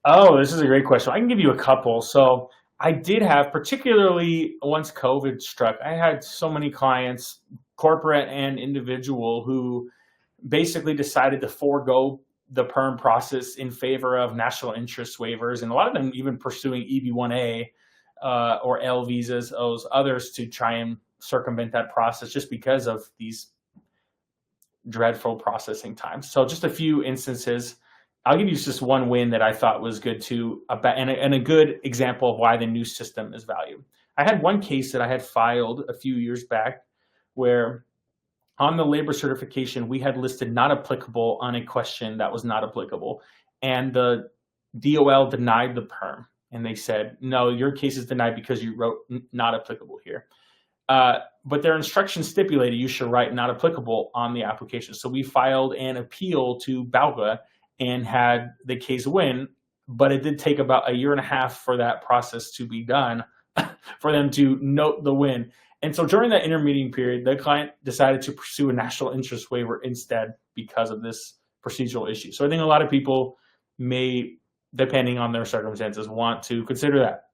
Oh, this is a great question. I can give you a couple. So I did have, particularly once COVID struck, I had so many clients, corporate and individual, who basically decided to forego the perm process in favor of national interest waivers, and a lot of them even pursuing EB1A or L visas, those others, to try and circumvent that process just because of these dreadful processing times. So just a few instances. I'll give you just one win that I thought was good too, and a good example of why the new system is valued. I had one case that I had filed a few years back where on the labor certification, we had listed not applicable on a question that was not applicable. And the DOL denied the perm. And they said, no, your case is denied because you wrote not applicable here. But their instructions stipulated you should write not applicable on the application. So we filed an appeal to BALGA and had the case win, but it did take about a year and a half for that process to be done for them to note the win. And so during that intermediate period, the client decided to pursue a national interest waiver instead because of this procedural issue. So I think a lot of people may, depending on their circumstances, want to consider that.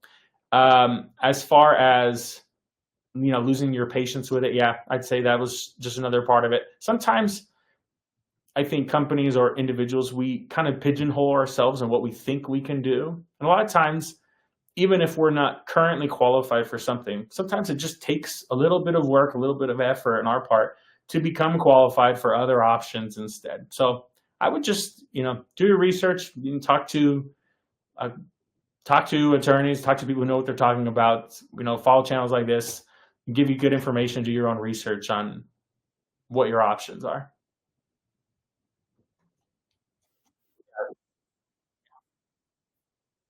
As far as losing your patience with it, yeah, I'd say that was just another part of it. Sometimes I think companies or individuals, we kind of pigeonhole ourselves in what we think we can do. And a lot of times, even if we're not currently qualified for something, sometimes it just takes a little bit of work, a little bit of effort on our part to become qualified for other options instead. So I would just, do your research, talk to attorneys, talk to people who know what they're talking about, follow channels like this, give you good information, do your own research on what your options are.